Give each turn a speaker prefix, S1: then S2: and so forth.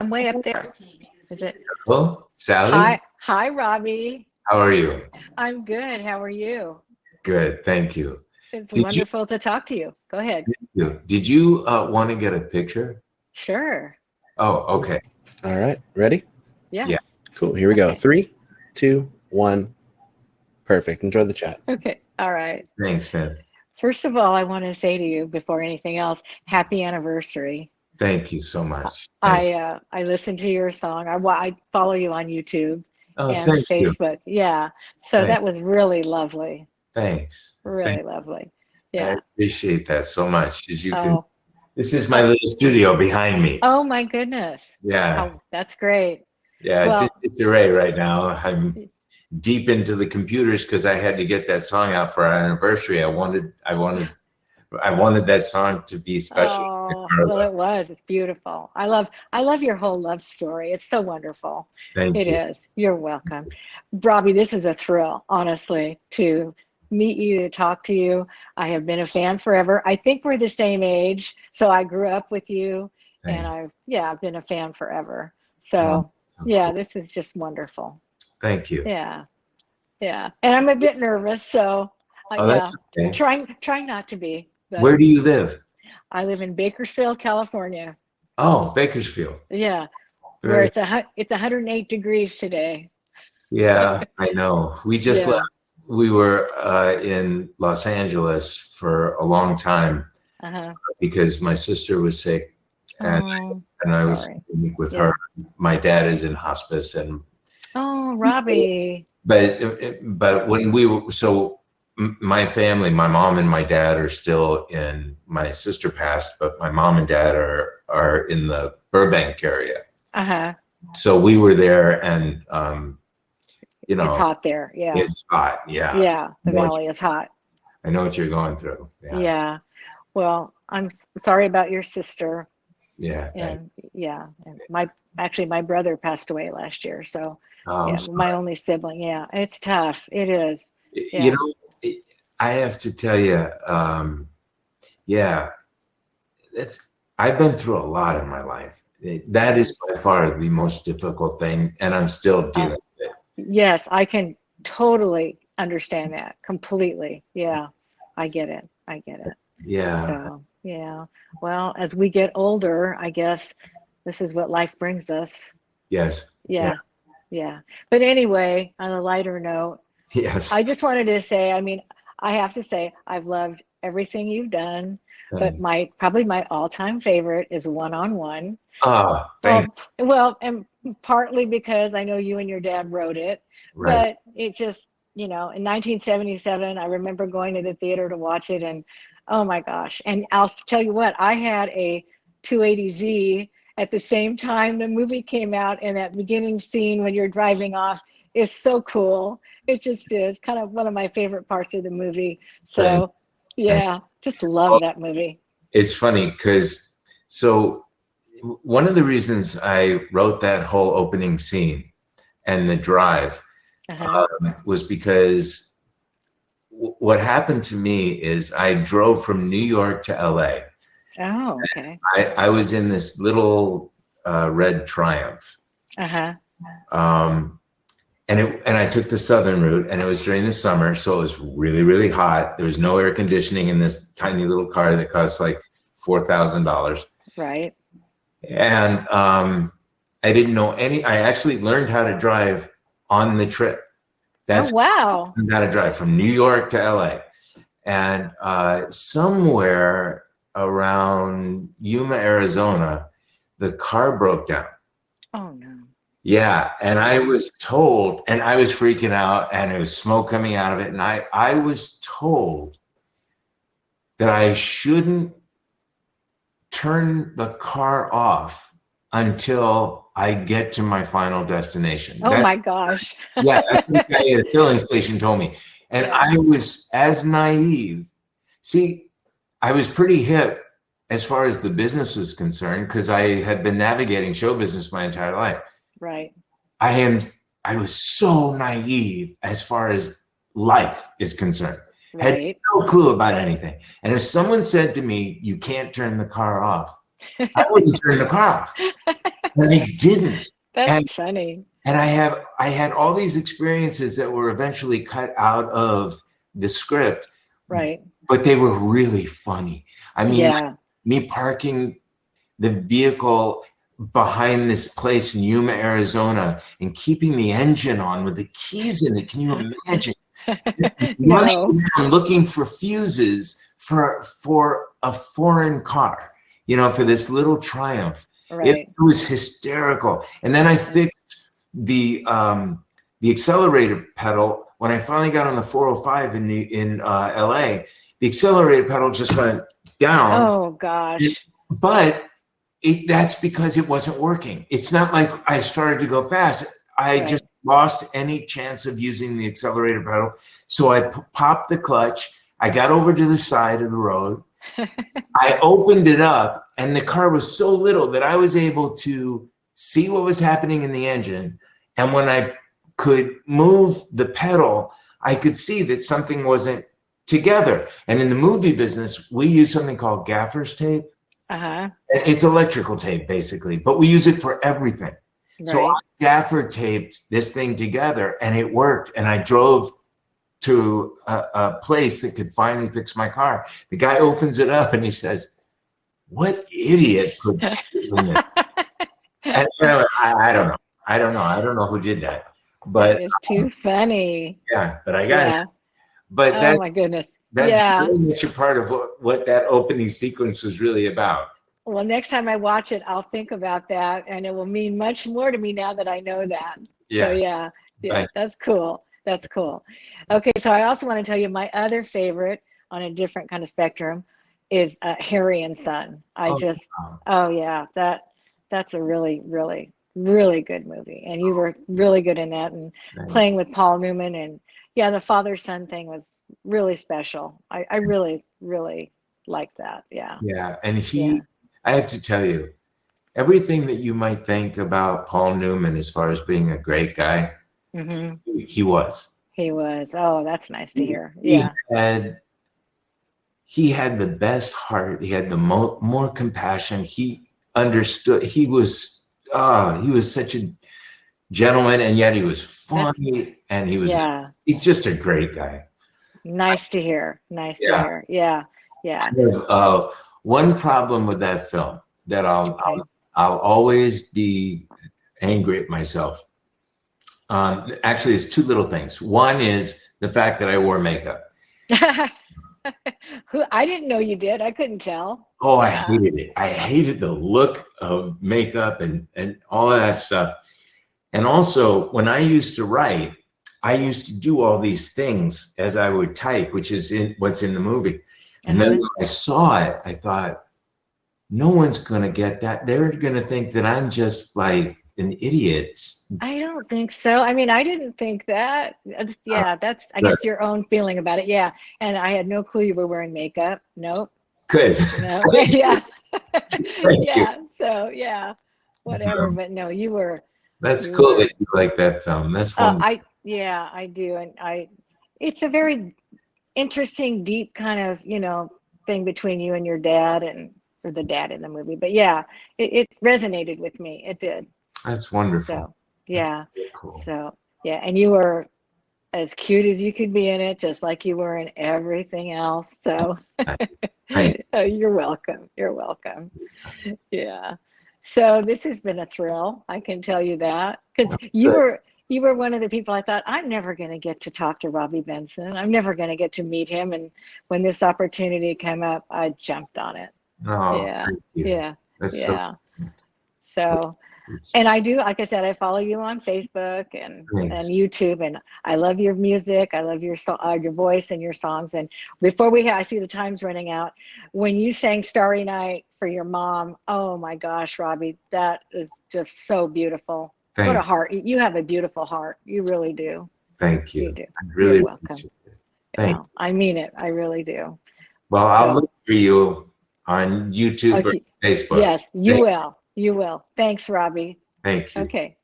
S1: I'm way up there. Is it?
S2: Hello, Sally.
S1: Hi, Robbie.
S2: How are you?
S1: I'm good. How are you?
S2: Good, thank you.
S1: It's
S2: Did you
S1: wonderful to talk to you. Go ahead.
S2: want to get a picture?
S1: Sure.
S2: Oh, okay.
S3: All right, ready?
S2: Yeah.
S1: Yes.
S3: Cool. Here we go.
S1: Okay.
S3: 3, 2, 1. Perfect. Enjoy the chat.
S1: Okay. All right.
S2: Thanks, man.
S1: First of all, I want to say to you before anything else, happy anniversary.
S2: Thank you so much. Thank
S1: I listened to your song. I follow you on YouTube
S2: Oh,
S1: and
S2: thank you.
S1: Facebook. Yeah. So
S2: Thank,
S1: that was really lovely.
S2: thanks.
S1: Really lovely.
S2: I
S1: Yeah.
S2: appreciate that so much. As you can,
S1: Oh.
S2: this is my little studio behind me.
S1: Oh my goodness.
S2: Yeah,
S1: Oh, that's great.
S2: yeah.
S1: Well,
S2: It's array right now. I'm deep into the computers because I had to get that song out for our anniversary. I wanted that song to be special.
S1: oh, well, it was. It's beautiful. I love your whole love story. It's so wonderful.
S2: Thank
S1: It
S2: you.
S1: is. You're welcome. Robbie, this is a thrill, honestly, to meet you, to talk to you. I have been a fan forever. I think we're the same age, so I grew up with you, and
S2: Thank,
S1: I've been a fan forever.
S2: oh,
S1: So,
S2: so
S1: yeah,
S2: cool.
S1: this is just wonderful.
S2: Thank you.
S1: Yeah, yeah. And I'm a bit nervous, so
S2: Oh,
S1: yeah,
S2: that's okay.
S1: trying not to be, but
S2: Where do you live?
S1: I live in Bakersfield, California.
S2: Oh, Bakersfield.
S1: Yeah, where
S2: Very,
S1: it's 108 degrees today.
S2: yeah, I know. We just left.
S1: Yeah.
S2: We were in Los Angeles for a long time
S1: Uh-huh.
S2: because my sister was sick, and
S1: Oh,
S2: and I was
S1: sorry.
S2: with
S1: Yeah.
S2: her. My dad is in hospice, and
S1: Oh, Robbie.
S2: but when we were my family, my mom and my dad are still in. My sister passed, but my mom and dad are in the Burbank area.
S1: Uh-huh.
S2: So we were there, and you
S1: It's
S2: know,
S1: hot there. Yeah.
S2: it's hot. Yeah,
S1: Yeah,
S2: I
S1: the
S2: know
S1: valley is hot.
S2: what you're going through. Yeah,
S1: Yeah. Well, I'm sorry about your sister.
S2: yeah. Thank.
S1: And yeah, and my brother passed away last year. So
S2: I'm
S1: yeah, my
S2: sorry.
S1: only sibling. Yeah, it's tough. It is.
S2: You
S1: Yeah.
S2: know, I have to tell you, yeah, that's. I've been through a lot in my life. That
S1: Yeah.
S2: is by far the most difficult thing, and I'm still
S1: Uh,
S2: dealing with it.
S1: yes, I can totally understand that completely. Yeah, I get it. I get it.
S2: Yeah.
S1: So, yeah. Well, as we get older, I guess this is what life brings us.
S2: Yes. Yeah.
S1: Yeah. Yeah. But anyway, on a lighter note,
S2: Yes.
S1: I just wanted to say, I mean, I have to say, I've loved everything you've done, but
S2: Thank.
S1: probably my all-time favorite is One on One.
S2: Oh, thank.
S1: Well, and partly because I know you and your dad wrote it,
S2: Right.
S1: but it just, in 1977, I remember going to the theater to watch it, and oh my gosh. And I'll tell you what, I had a 280Z at the same time the movie came out, and that beginning scene when you're driving off is so cool. It just is kind of one of my favorite parts of the movie.
S2: Thank.
S1: So,
S2: Thank.
S1: yeah, just love
S2: Well,
S1: that movie.
S2: it's funny because one of the reasons I wrote that whole opening scene and the drive
S1: Uh-huh.
S2: was because what happened to me is I drove from New York to LA.
S1: Oh, okay.
S2: I was in this little red Triumph.
S1: Uh-huh.
S2: And I took the southern route, and it was during the summer, so it was really, really hot. There was no air conditioning in this tiny little car that cost like $4,000.
S1: Right.
S2: And I didn't know I actually learned how to drive on the trip.
S1: Oh, wow.
S2: I learned how to drive from New York to LA. And somewhere around Yuma, Arizona, the car broke down.
S1: Oh, no.
S2: Yeah, and I was told, and I was freaking out, and there was smoke coming out of it, and I was told that I shouldn't turn the car off until I get to my final destination.
S1: Oh, my gosh.
S2: Yeah, that's what the guy at a filling station told me. And
S1: Yeah.
S2: I was as naive. See, I was pretty hip as far as the business was concerned because I had been navigating show business my entire life.
S1: Right.
S2: I was so naive as far as life is concerned. Had
S1: Right.
S2: no clue about anything. And if someone said to me, "You can't turn the car off," I wouldn't turn the car off. and I didn't.
S1: That's funny.
S2: And I had all these experiences that were eventually cut out of the script,
S1: Right.
S2: but they were really funny. I mean,
S1: Yeah.
S2: me parking the vehicle behind this place in Yuma, Arizona, and keeping the engine on with the keys in it. Can you imagine?
S1: No.
S2: I'm looking for fuses for a foreign car, you know, for this little Triumph.
S1: Right.
S2: It was hysterical. And then I fixed the accelerator pedal when I finally got on the 405 in LA. The accelerator pedal just went down.
S1: Oh gosh.
S2: But that's because it wasn't working. It's not like I started to go fast. I
S1: Right.
S2: just lost any chance of using the accelerator pedal. So I popped the clutch. I got over to the side of the road. I opened it up, and the car was so little that I was able to see what was happening in the engine. And when I could move the pedal, I could see that something wasn't together. And in the movie business, we use something called gaffer's tape.
S1: Uh-huh.
S2: It's electrical tape, basically, but we use it for everything.
S1: Right.
S2: So I gaffer taped this thing together, and it worked. And I drove to a place that could finally fix my car. The guy opens it up, and he says, "What idiot put tape in it?" And I don't know. I don't know who did that. But
S1: It's too funny.
S2: yeah, but I got
S1: Yeah.
S2: it. But
S1: Oh my goodness.
S2: that's
S1: Yeah.
S2: very much a part of what that opening sequence was really about.
S1: Well, next time I watch it, I'll think about that, and it will mean much more to me now that I know that.
S2: Yeah.
S1: So yeah,
S2: Right.
S1: that's cool. That's cool. Okay, so I also want to tell you my other favorite on a different kind of spectrum is Harry and Son.
S2: Wow.
S1: Oh yeah, that's a really, really, really good movie, and you were really good in that, and
S2: Right.
S1: playing with Paul Newman, and yeah, the father-son thing was really special. I really, really liked that. Yeah.
S2: Yeah, and
S1: Yeah.
S2: I have to tell you, everything that you might think about Paul Newman as far as being a great guy,
S1: Hmm.
S2: he was.
S1: He was. Oh, that's nice to hear.
S2: He
S1: Yeah.
S2: he had the best heart. He had the more compassion. He understood. He was such a gentleman, and yet he was funny, and
S1: Yeah.
S2: he's just a great guy.
S1: Nice to hear. Nice to
S2: Yeah.
S1: hear. Yeah. Yeah.
S2: One problem with that film that
S1: Okay.
S2: I'll always be angry at myself. Actually, it's two little things. One is the fact that I wore makeup.
S1: I didn't know you did. I couldn't tell.
S2: Oh, I
S1: Yeah.
S2: hated it. I hated the look of makeup and all of that stuff. And also, when I used to write, I used to do all these things as I would type, which is what's in the movie. And then when I saw it, I thought, no one's going to get that. They're going to think that I'm just like an idiot.
S1: I don't think so. I mean, I didn't think that. Yeah, that's, I guess, your own feeling about it. Yeah. And I had no clue you were wearing makeup. Nope.
S2: Good.
S1: No. Yeah.
S2: Thank you.
S1: Yeah. So, yeah, whatever. But no, you were.
S2: That's
S1: You
S2: cool
S1: were-
S2: that you like that film. That's fun.
S1: Yeah, I do. And it's a very interesting, deep kind of, thing between you and your dad, or the dad in the movie. But yeah, it resonated with me. It did.
S2: That's wonderful.
S1: So, yeah.
S2: Very cool.
S1: So, yeah. And you were as cute as you could be in it, just like you were in everything else. So,
S2: Right.
S1: you're welcome. You're welcome. Yeah. So this has been a thrill. I can tell you that, because you were one of the people I thought, I'm never going to get to talk to Robby Benson. I'm never going to get to meet him. And when this opportunity came up, I jumped on it.
S2: Oh,
S1: Yeah.
S2: thank you.
S1: Yeah.
S2: That's
S1: Yeah. So,
S2: it's
S1: and I do, like I said, I follow you on Facebook and
S2: Thanks.
S1: YouTube, and I love your music. I love your voice and your songs. And before I see the time's running out. When you sang Starry Night for your mom, oh my gosh, Robby, that is just so beautiful.
S2: Thank
S1: What a
S2: you.
S1: heart. You have a beautiful heart. You really do.
S2: Thank you.
S1: You do.
S2: I really
S1: You're welcome.
S2: appreciate it. Thank
S1: Well, I mean it. I really do.
S2: Well, I'll
S1: So-
S2: look for you on YouTube
S1: Okay.
S2: or Facebook.
S1: Yes, you
S2: Thank-
S1: will. You will. Thanks, Robby.
S2: Thank you.
S1: Okay.